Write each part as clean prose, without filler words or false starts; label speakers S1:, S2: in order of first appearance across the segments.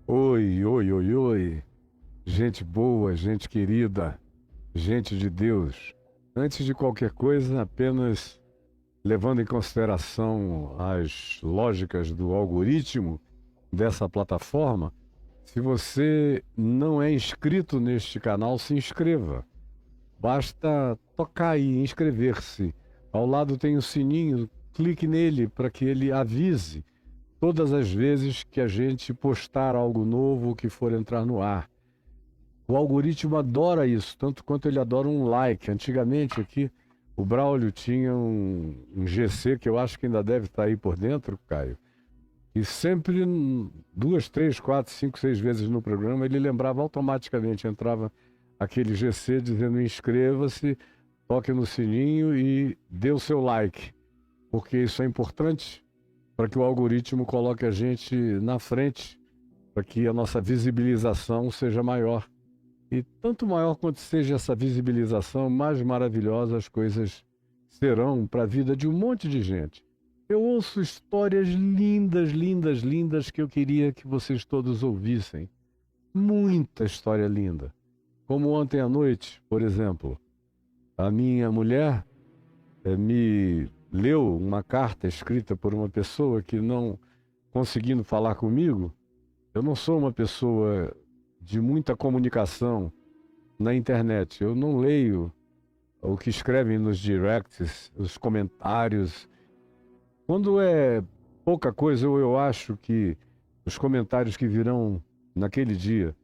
S1: Oi, oi, oi, oi. Gente boa, gente querida, gente de Deus. Antes de qualquer coisa, apenas levando em consideração as lógicas do algoritmo dessa plataforma, se você não é inscrito neste canal, se inscreva. Basta tocar aí, inscrever-se. Ao lado tem o sininho, clique nele para que ele avise todas as vezes que a gente postar algo novo que for entrar no ar. O algoritmo adora isso, tanto quanto ele adora um like. Antigamente aqui, o Braulio tinha um GC que eu acho que ainda deve estar aí por dentro, Caio. E sempre, duas, três, quatro, cinco, seis vezes no programa, ele lembrava automaticamente, entrava aquele GC dizendo inscreva-se, toque no sininho e dê o seu like. Porque isso é importante para que o algoritmo coloque a gente na frente, para que a nossa visibilização seja maior. E tanto maior quanto seja essa visibilização, mais maravilhosas as coisas serão para a vida de um monte de gente. Eu ouço histórias lindas, lindas, lindas que eu queria que vocês todos ouvissem. Muita história linda. Como ontem à noite, por exemplo, a minha mulher me leu uma carta escrita por uma pessoa que não conseguindo falar comigo. Eu não sou uma pessoa de muita comunicação na internet. Eu não leio o que escrevem nos directs, os comentários. Quando é pouca coisa, eu acho que os comentários que virão naquele dia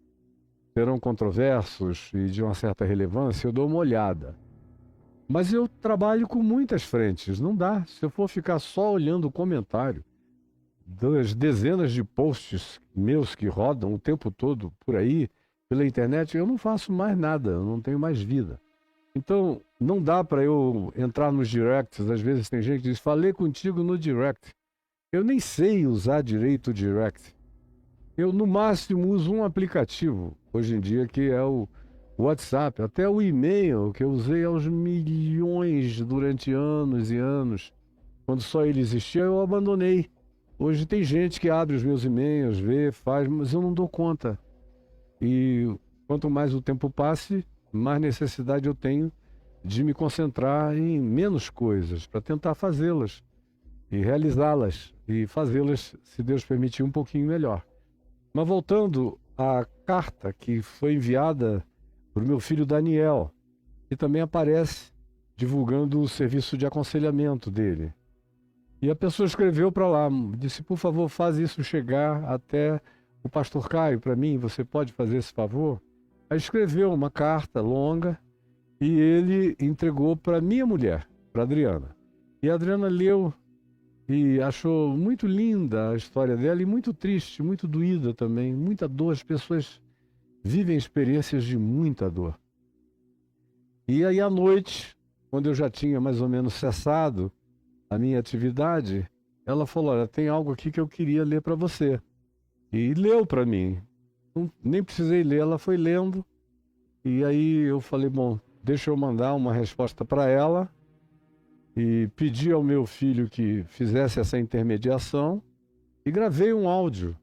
S1: serão controversos e de uma certa relevância, eu dou uma olhada. Mas eu trabalho com muitas frentes, não dá. Se eu for ficar só olhando o comentário das dezenas de posts meus que rodam o tempo todo por aí, pela internet, eu não faço mais nada, eu não tenho mais vida. Então, não dá para eu entrar nos directs. Às vezes tem gente que diz, falei contigo no direct. Eu nem sei usar direito o direct. Eu, no máximo, uso um aplicativo, hoje em dia, que é o WhatsApp. Até o e-mail, que eu usei aos milhões durante anos e anos. Quando só ele existia, eu abandonei. Hoje tem gente que abre os meus e-mails, vê, faz, mas eu não dou conta. E quanto mais o tempo passe, mais necessidade eu tenho de me concentrar em menos coisas, para tentar fazê-las e realizá-las e fazê-las, se Deus permitir, um pouquinho melhor. Mas voltando à carta que foi enviada para o meu filho Daniel, que também aparece divulgando o serviço de aconselhamento dele. E a pessoa escreveu para lá, disse, por favor, faz isso chegar até o pastor Caio para mim, você pode fazer esse favor? Aí escreveu uma carta longa e ele entregou para minha mulher, para Adriana. E a Adriana leu e achou muito linda a história dela e muito triste, muito doída também, muita dor. As pessoas vivem experiências de muita dor. E aí à noite, quando eu já tinha mais ou menos cessado a minha atividade, ela falou, olha, tem algo aqui que eu queria ler para você. E leu para mim. Nem precisei ler, ela foi lendo. E aí eu falei, bom, deixa eu mandar uma resposta para ela e pedi ao meu filho que fizesse essa intermediação e gravei um áudio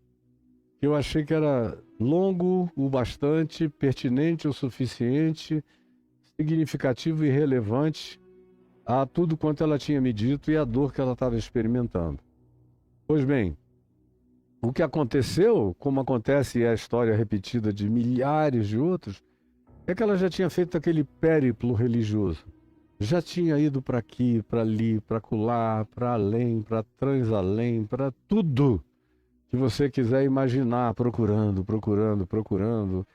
S1: que eu achei que era longo o bastante, pertinente o suficiente, significativo e relevante a tudo quanto ela tinha me dito e a dor que ela estava experimentando. Pois bem, o que aconteceu, como acontece e é a história repetida de milhares de outros, é que ela já tinha feito aquele périplo religioso. Já tinha ido para aqui, para ali, para acolá, para além, para transalém, para tudo que você quiser imaginar, procurando, procurando, procurando.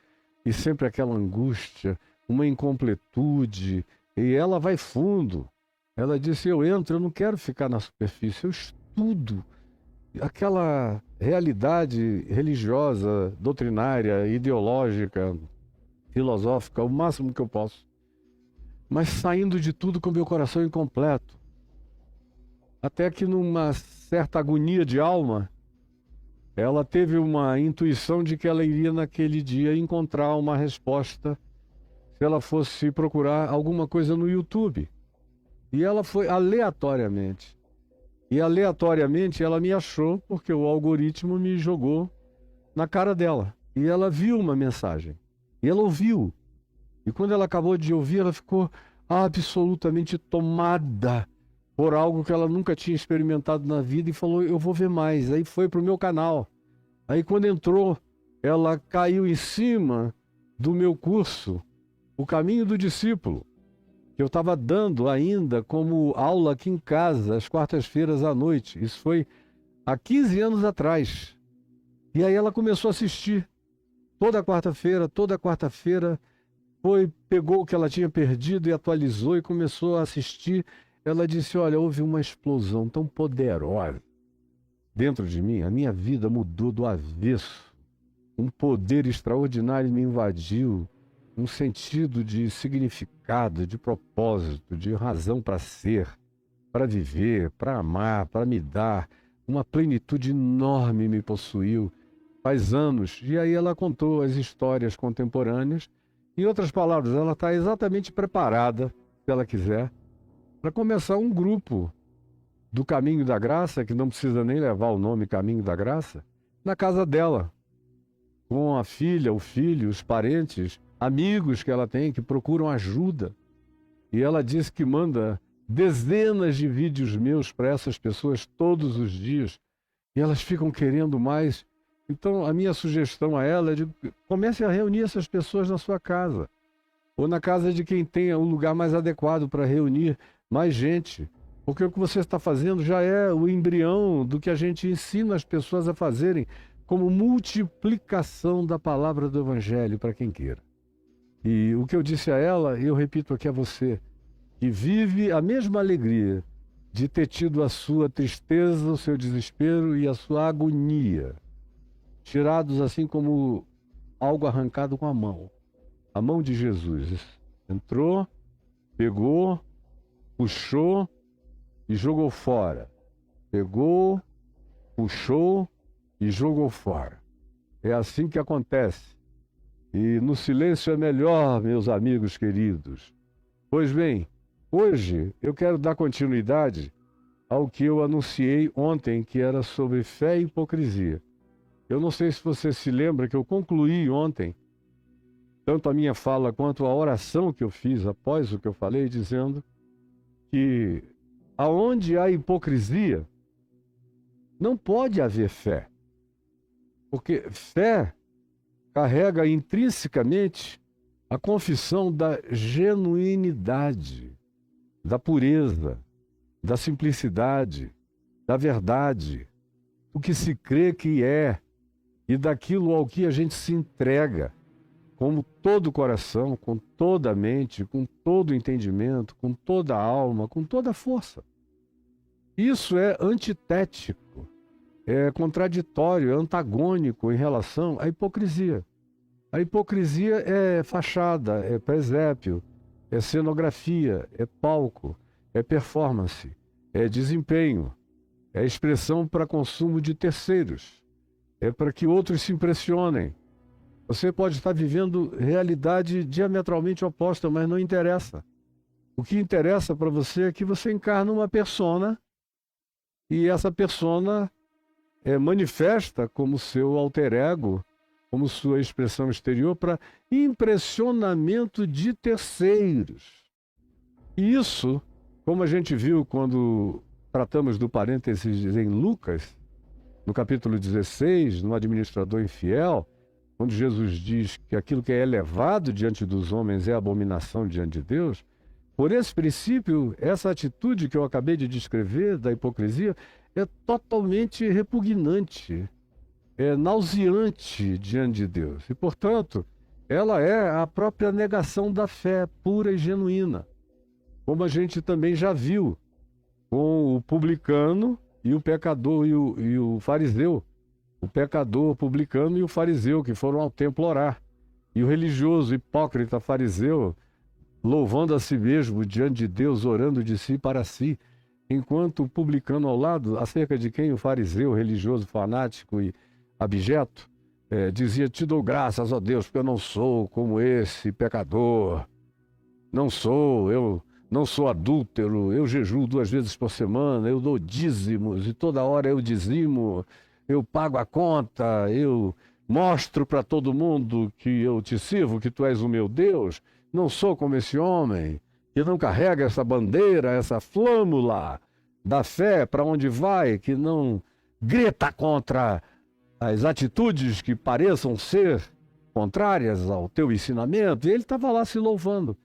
S1: E sempre aquela angústia, uma incompletude. E ela vai fundo. Ela disse, eu entro, eu não quero ficar na superfície, eu estudo aquela realidade religiosa, doutrinária, ideológica, filosófica, o máximo que eu posso. Mas saindo de tudo com meu coração incompleto. Até que numa certa agonia de alma, ela teve uma intuição de que ela iria naquele dia encontrar uma resposta se ela fosse procurar alguma coisa no YouTube. E ela foi aleatoriamente. E aleatoriamente ela me achou porque o algoritmo me jogou na cara dela. E ela viu uma mensagem. E ela ouviu. E quando ela acabou de ouvir, ela ficou absolutamente tomada por algo que ela nunca tinha experimentado na vida e falou, eu vou ver mais. Aí foi para o meu canal. Aí quando entrou, ela caiu em cima do meu curso, O Caminho do Discípulo, que eu estava dando ainda como aula aqui em casa, às quartas-feiras à noite. Isso foi há 15 anos atrás. E aí ela começou a assistir toda quarta-feira, pegou o que ela tinha perdido e atualizou e começou a assistir. Ela disse, olha, houve uma explosão tão poderosa dentro de mim, a minha vida mudou do avesso. Um poder extraordinário me invadiu, um sentido de significado, de propósito, de razão para ser, para viver, para amar, para me dar. Uma plenitude enorme me possuiu faz anos. E aí ela contou as histórias contemporâneas. Em outras palavras, ela está exatamente preparada, se ela quiser, para começar um grupo do Caminho da Graça, que não precisa nem levar o nome Caminho da Graça, na casa dela, com a filha, o filho, os parentes, amigos que ela tem que procuram ajuda. E ela diz que manda dezenas de vídeos meus para essas pessoas todos os dias e elas ficam querendo mais. Então a minha sugestão a ela é de comece a reunir essas pessoas na sua casa ou na casa de quem tenha um lugar mais adequado para reunir mais gente, porque o que você está fazendo já é o embrião do que a gente ensina as pessoas a fazerem como multiplicação da palavra do Evangelho para quem queira. E o que eu disse a ela, eu repito aqui a você, que vive a mesma alegria de ter tido a sua tristeza, o seu desespero e a sua agonia, tirados assim como algo arrancado com a mão de Jesus. Entrou, pegou, puxou e jogou fora. Pegou, puxou e jogou fora. É assim que acontece. E no silêncio é melhor, meus amigos queridos. Pois bem, hoje eu quero dar continuidade ao que eu anunciei ontem, que era sobre fé e hipocrisia. Eu não sei se você se lembra que eu concluí ontem, tanto a minha fala quanto a oração que eu fiz após o que eu falei, dizendo que aonde há hipocrisia, não pode haver fé. Porque fé carrega intrinsecamente a confissão da genuinidade, da pureza, da simplicidade, da verdade, o que se crê que é e daquilo ao que a gente se entrega, com todo o coração, com toda a mente, com todo o entendimento, com toda a alma, com toda a força. Isso é antitético, é contraditório, é antagônico em relação à hipocrisia. A hipocrisia é fachada, é presépio, é cenografia, é palco, é performance, é desempenho, é expressão para consumo de terceiros, é para que outros se impressionem. Você pode estar vivendo realidade diametralmente oposta, mas não interessa. O que interessa para você é que você encarna uma persona e essa persona manifesta como seu alter ego, como sua expressão exterior para impressionamento de terceiros. E isso, como a gente viu quando tratamos do parênteses em Lucas, no capítulo 16, no administrador infiel, quando Jesus diz que aquilo que é elevado diante dos homens é abominação diante de Deus, por esse princípio, essa atitude que eu acabei de descrever da hipocrisia é totalmente repugnante, é nauseante diante de Deus. E, portanto, ela é a própria negação da fé pura e genuína, como a gente também já viu com o publicano e o pecador e o fariseu. O pecador, o publicano e o fariseu, que foram ao templo orar. E o religioso, hipócrita fariseu, louvando a si mesmo diante de Deus, orando de si para si, enquanto o publicano ao lado, acerca de quem o fariseu, religioso, fanático e abjeto, dizia, te dou graças, ó Deus, porque eu não sou como esse pecador. Eu não sou adúltero, eu jejuo 2 vezes por semana, eu dou dízimos e toda hora eu dizimo, eu pago a conta, eu Mostro para todo mundo que eu te sirvo, que tu és o meu Deus. Não sou como esse homem que não carrega essa bandeira, essa flâmula da fé para onde vai, que não grita contra as atitudes que pareçam ser contrárias ao teu ensinamento. E ele estava lá se louvando.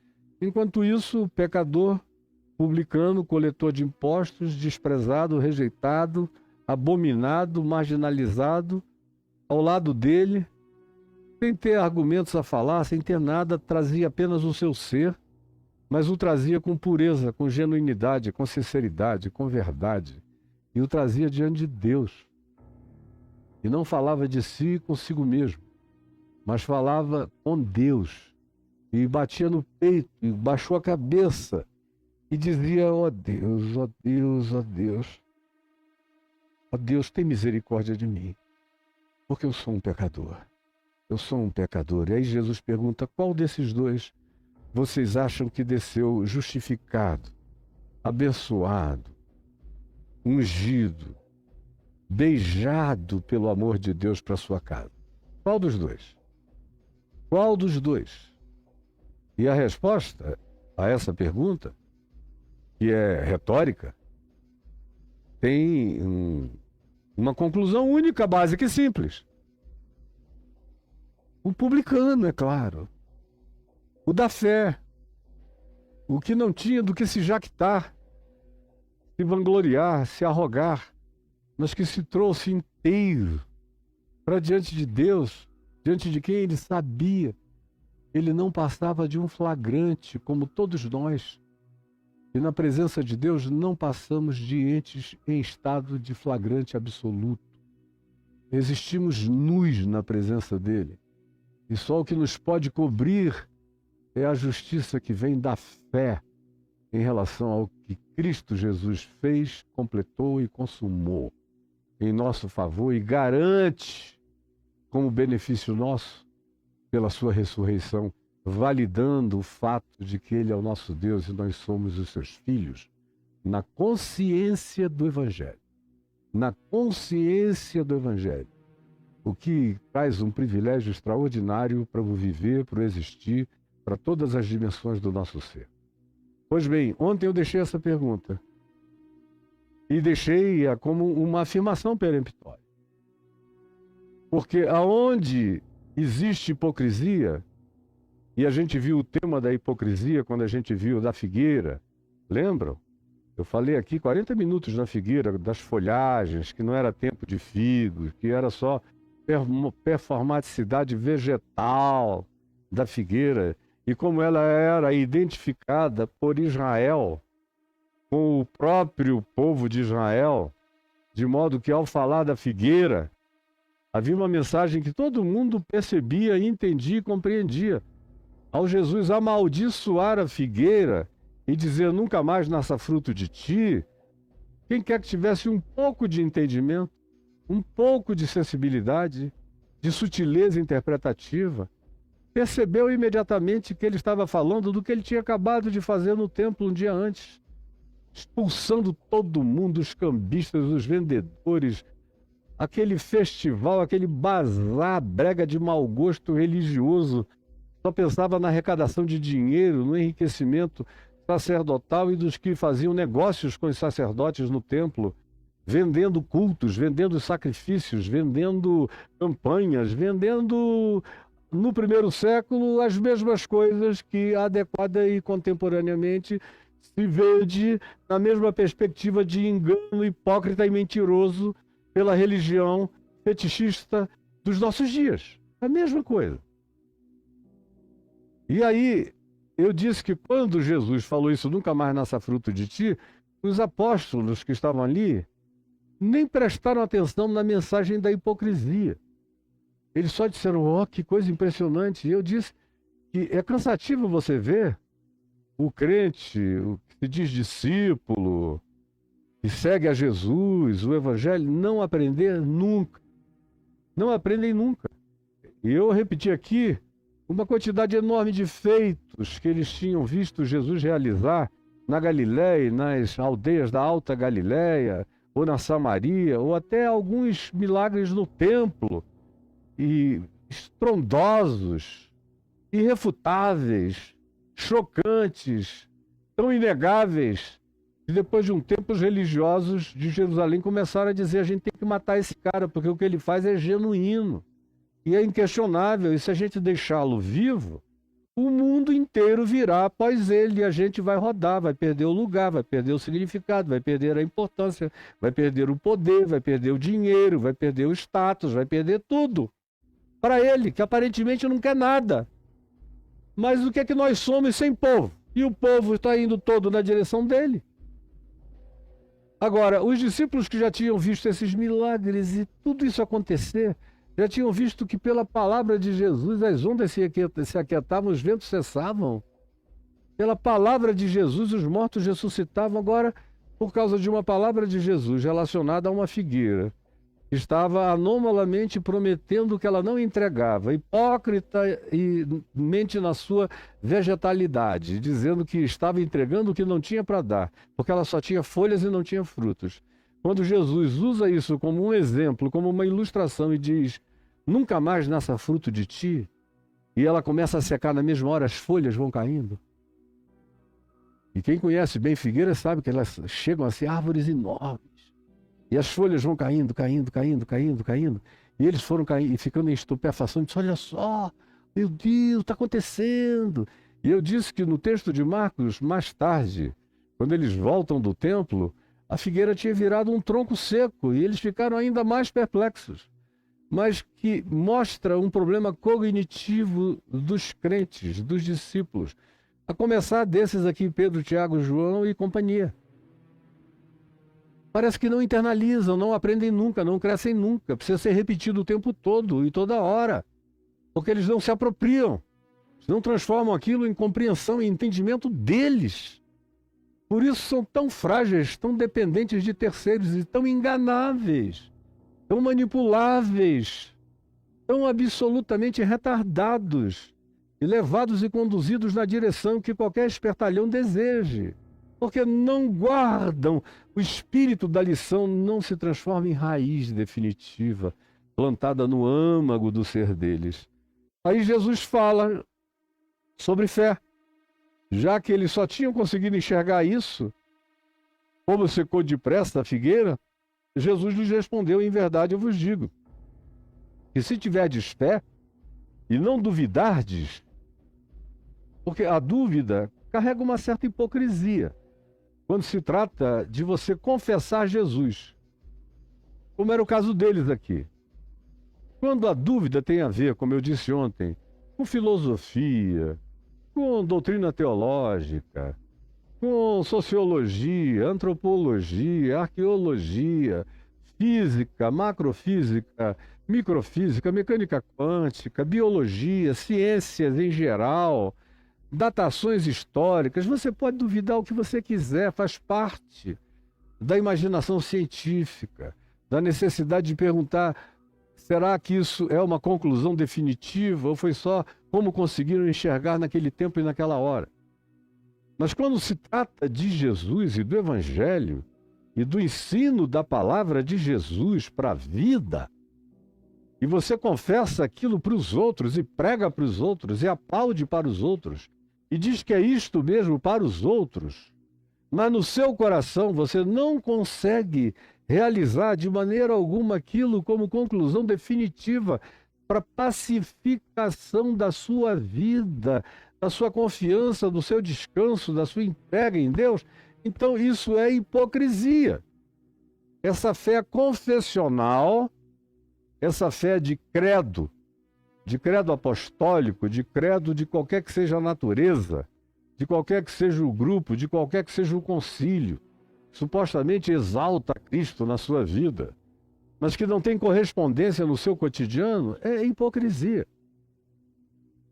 S1: Enquanto isso, o pecador, publicano, coletor de impostos, desprezado, rejeitado, abominado, marginalizado, ao lado dele, sem ter argumentos a falar, sem ter nada, trazia apenas o seu ser, mas o trazia com pureza, com genuinidade, com sinceridade, com verdade. E o trazia diante de Deus. E não falava de si consigo mesmo, mas falava com Deus. E batia no peito, e baixou a cabeça, e dizia: ó Deus, ó Deus, ó Deus, ó Deus, tem misericórdia de mim, porque eu sou um pecador. Eu sou um pecador. E aí Jesus pergunta: qual desses dois vocês acham que desceu justificado, abençoado, ungido, beijado pelo amor de Deus para sua casa? Qual dos dois? Qual dos dois? E a resposta a essa pergunta, que é retórica, tem uma conclusão única, básica e simples. O publicano, é claro. O da fé. O que não tinha do que se jactar, se vangloriar, se arrogar, mas que se trouxe inteiro para diante de Deus, diante de quem ele sabia. Ele não passava de um flagrante, como todos nós. E na presença de Deus não passamos de entes em estado de flagrante absoluto. Existimos nus na presença dele. E só o que nos pode cobrir é a justiça que vem da fé em relação ao que Cristo Jesus fez, completou e consumou em nosso favor e garante como benefício nosso pela sua ressurreição, validando o fato de que Ele é o nosso Deus e nós somos os seus filhos, na consciência do Evangelho. Na consciência do Evangelho. O que traz um privilégio extraordinário para o viver, para o existir, para todas as dimensões do nosso ser. Pois bem, ontem eu deixei essa pergunta e deixei-a como uma afirmação peremptória. Porque aonde existe hipocrisia, e a gente viu o tema da hipocrisia quando a gente viu da figueira, lembram? Eu falei aqui 40 minutos na figueira, das folhagens, que não era tempo de figos, que era só performaticidade vegetal da figueira, e como ela era identificada por Israel com o próprio povo de Israel, de modo que ao falar da figueira, havia uma mensagem que todo mundo percebia, entendia e compreendia. Ao Jesus amaldiçoar a figueira e dizer nunca mais nasça fruto de ti, quem quer que tivesse um pouco de entendimento, um pouco de sensibilidade, de sutileza interpretativa, percebeu imediatamente que ele estava falando do que ele tinha acabado de fazer no templo um dia antes, expulsando todo mundo, os cambistas, os vendedores, aquele festival, aquele bazar brega de mau gosto religioso, só pensava na arrecadação de dinheiro, no enriquecimento sacerdotal e dos que faziam negócios com os sacerdotes no templo, vendendo cultos, vendendo sacrifícios, vendendo campanhas, vendendo, no primeiro século, as mesmas coisas que adequada e contemporaneamente se vende na mesma perspectiva de engano hipócrita e mentiroso pela religião fetichista dos nossos dias. A mesma coisa. E aí, eu disse que quando Jesus falou isso, nunca mais nasça fruto de ti, os apóstolos que estavam ali nem prestaram atenção na mensagem da hipocrisia. Eles só disseram: ó, que coisa impressionante. E eu disse que é cansativo você ver o crente, o que se diz discípulo, que segue a Jesus, o Evangelho, não aprender nunca. Não aprendem nunca. E eu repeti aqui uma quantidade enorme de feitos que eles tinham visto Jesus realizar na Galiléia, nas aldeias da Alta Galiléia, ou na Samaria, ou até alguns milagres no templo. e estrondosos, irrefutáveis, chocantes, tão inegáveis, que depois de um tempo os religiosos de Jerusalém começaram a dizer: a gente tem que matar esse cara, porque o que ele faz é genuíno e é inquestionável, e se a gente deixá-lo vivo, o mundo inteiro virá após ele, e a gente vai rodar, vai perder o lugar, vai perder o significado, vai perder a importância, vai perder o poder, vai perder o dinheiro, vai perder o status, vai perder tudo. Para ele, que aparentemente não quer nada. Mas o que é que nós somos sem povo? E o povo está indo todo na direção dele. Agora, os discípulos que já tinham visto esses milagres e tudo isso acontecer, já tinham visto que pela palavra de Jesus as ondas se aquietavam, os ventos cessavam. Pela palavra de Jesus os mortos ressuscitavam. Agora, por causa de uma palavra de Jesus relacionada a uma figueira, estava anomalamente prometendo que ela não entregava, hipócrita e mente na sua vegetalidade, dizendo que estava entregando o que não tinha para dar, porque ela só tinha folhas e não tinha frutos. Quando Jesus usa isso como um exemplo, como uma ilustração e diz: nunca mais nasça fruto de ti, e ela começa a secar na mesma hora, as folhas vão caindo. E quem conhece bem figueiras sabe que elas chegam a ser árvores enormes. E as folhas vão caindo, caindo, caindo, caindo, caindo. E eles foram caindo e ficando em estupefação. Disse: olha só, meu Deus, está acontecendo. E eu disse que no texto de Marcos, mais tarde, quando eles voltam do templo, a figueira tinha virado um tronco seco e eles ficaram ainda mais perplexos. Mas que mostra um problema cognitivo dos crentes, dos discípulos. A começar desses aqui, Pedro, Tiago, João e companhia. Parece que não internalizam, não aprendem nunca, não crescem nunca. Precisa ser repetido o tempo todo e toda hora. Porque eles não se apropriam. Não transformam aquilo em compreensão e entendimento deles. Por isso são tão frágeis, tão dependentes de terceiros e tão enganáveis, tão manipuláveis, tão absolutamente retardados e levados e conduzidos na direção que qualquer espertalhão deseje. Porque não guardam o espírito da lição, não se transforma em raiz definitiva, plantada no âmago do ser deles. Aí Jesus fala sobre fé. Já que eles só tinham conseguido enxergar isso, como secou depressa a figueira, Jesus lhes respondeu: em verdade eu vos digo, que se tiverdes fé e não duvidardes, porque a dúvida carrega uma certa hipocrisia, quando se trata de você confessar Jesus, como era o caso deles aqui. Quando a dúvida tem a ver, como eu disse ontem, com filosofia, com doutrina teológica, com sociologia, antropologia, arqueologia, física, macrofísica, microfísica, mecânica quântica, biologia, ciências em geral, datações históricas, você pode duvidar o que você quiser, faz parte da imaginação científica, da necessidade de perguntar: será que isso é uma conclusão definitiva ou foi só como conseguiram enxergar naquele tempo e naquela hora? Mas quando se trata de Jesus e do Evangelho e do ensino da palavra de Jesus para a vida, e você confessa aquilo para os outros e prega para os outros e aplaude para os outros e diz que é isto mesmo para os outros, mas no seu coração você não consegue realizar de maneira alguma aquilo como conclusão definitiva para pacificação da sua vida, da sua confiança, do seu descanso, da sua entrega em Deus, então isso é hipocrisia. Essa fé confessional, essa fé de credo apostólico, de credo de qualquer que seja a natureza, de qualquer que seja o grupo, de qualquer que seja o concílio, supostamente exalta Cristo na sua vida, mas que não tem correspondência no seu cotidiano, é hipocrisia.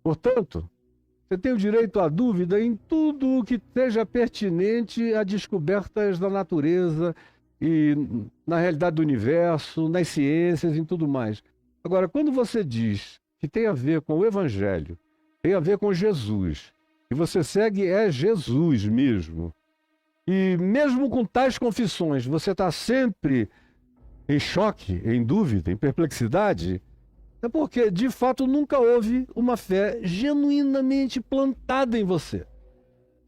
S1: Portanto, você tem o direito à dúvida em tudo o que seja pertinente a descobertas da natureza e na realidade do universo, nas ciências e em tudo mais. Agora, quando você diz que tem a ver com o Evangelho, tem a ver com Jesus, e você segue Jesus mesmo, e mesmo com tais confissões, você está sempre em choque, em dúvida, em perplexidade, É porque, de fato, nunca houve uma fé genuinamente plantada em você.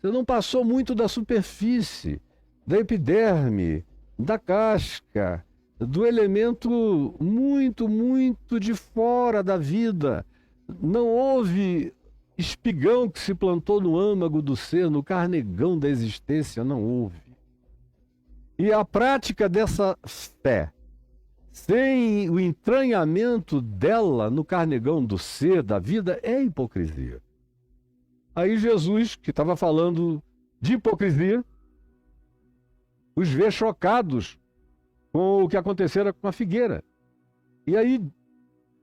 S1: Você não passou muito da superfície, da epiderme, da casca, do elemento muito, muito de fora da vida. Não houve espigão que se plantou no âmago do ser, no carnegão da existência, não houve. E a prática dessa fé, sem o entranhamento dela no carnegão do ser, da vida, é hipocrisia. Aí Jesus, que estava falando de hipocrisia, os vê chocados com o que acontecera com a figueira. E aí,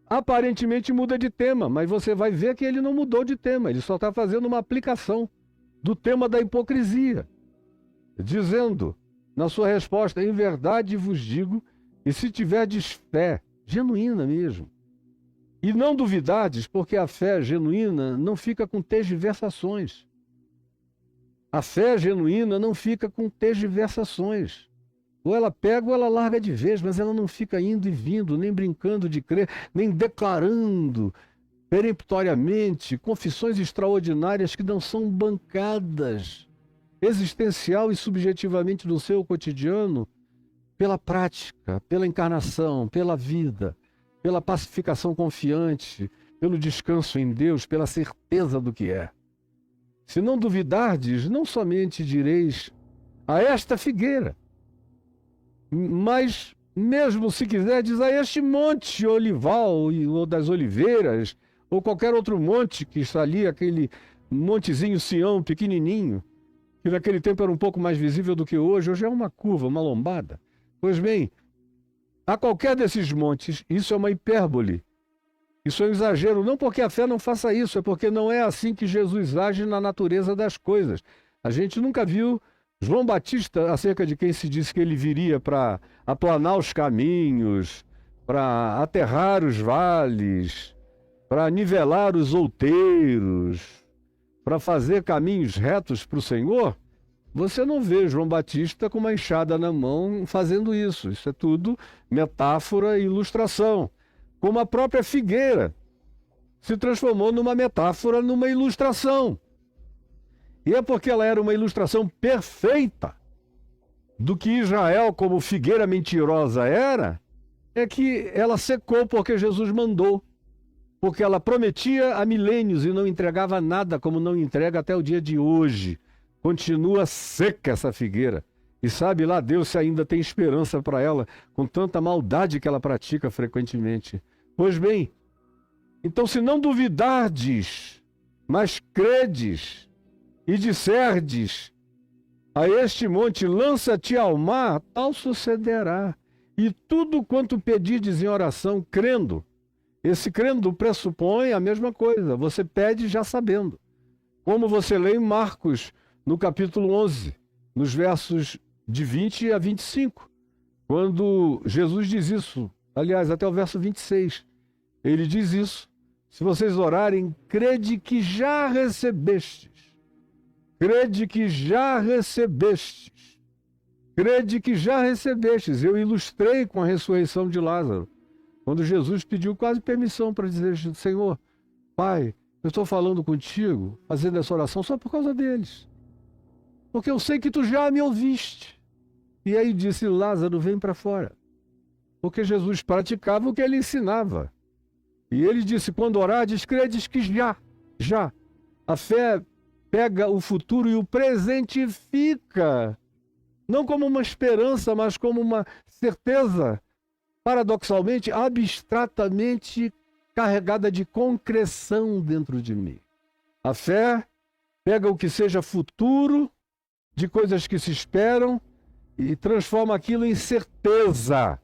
S1: aparentemente muda de tema, mas você vai ver que ele não mudou de tema, ele só está fazendo uma aplicação do tema da hipocrisia, dizendo, na sua resposta, em verdade vos digo, e se tiverdes fé, genuína mesmo, e não duvidardes, porque a fé genuína não fica com tergiversações. A fé genuína não fica com tergiversações. Ou ela pega ou ela larga de vez, mas ela não fica indo e vindo, nem brincando de crer, nem declarando peremptoriamente confissões extraordinárias que não são bancadas existencial e subjetivamente no seu cotidiano pela prática, pela encarnação, pela vida, pela pacificação confiante, pelo descanso em Deus, pela certeza do que é. Se não duvidardes, não somente direis a esta figueira, mas mesmo se quiserdes a este monte olival ou das oliveiras, ou qualquer outro monte que está ali, aquele montezinho Sião pequenininho, que naquele tempo era um pouco mais visível do que hoje é uma curva, uma lombada. Pois bem, a qualquer desses montes, isso é uma hipérbole, isso é um exagero, não porque a fé não faça isso, é porque não é assim que Jesus age na natureza das coisas. A gente nunca viu João Batista, acerca de quem se disse que ele viria para aplanar os caminhos, para aterrar os vales, para nivelar os outeiros, para fazer caminhos retos para o Senhor. Você não vê João Batista com uma enxada na mão fazendo isso. Isso é tudo metáfora e ilustração. Como a própria figueira se transformou numa metáfora, numa ilustração. E é porque ela era uma ilustração perfeita do que Israel, como figueira mentirosa era, é que ela secou porque Jesus mandou. Porque ela prometia há milênios e não entregava nada, como não entrega até o dia de hoje. Continua seca essa figueira. E sabe lá Deus se ainda tem esperança para ela, com tanta maldade que ela pratica frequentemente. Pois bem, então se não duvidardes, mas credes e disserdes a este monte, lança-te ao mar, tal sucederá. E tudo quanto pedides em oração, crendo. Esse crendo pressupõe a mesma coisa, você pede já sabendo. Como você lê em Marcos, no capítulo 11, nos versos de 20 a 25, quando Jesus diz isso, aliás, até o verso 26, ele diz isso, se vocês orarem, crede que já recebestes, crede que já recebestes, crede que já recebestes. Eu ilustrei com a ressurreição de Lázaro, quando Jesus pediu quase permissão para dizer, Senhor, Pai, eu estou falando contigo, fazendo essa oração só por causa deles. Porque eu sei que tu já me ouviste. E aí disse, Lázaro, vem para fora. Porque Jesus praticava o que ele ensinava. E ele disse, quando orardes, credes que já. A fé pega o futuro e o presentifica. Não como uma esperança, mas como uma certeza, paradoxalmente, abstratamente carregada de concreção dentro de mim. A fé pega o que seja futuro, de coisas que se esperam, e transforma aquilo em certeza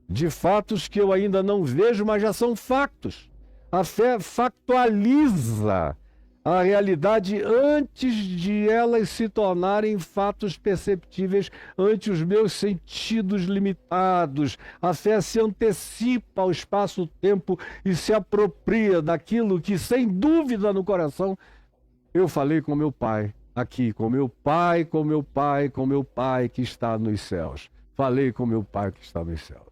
S1: de fatos que eu ainda não vejo, mas já são factos. A fé factualiza a realidade antes de elas se tornarem fatos perceptíveis ante os meus sentidos limitados. A fé se antecipa ao espaço-tempo e se apropria daquilo que, sem dúvida no coração, eu falei com meu Pai, aqui, com meu Pai, com meu Pai, com meu Pai que está nos céus. Falei com meu Pai que está nos céus.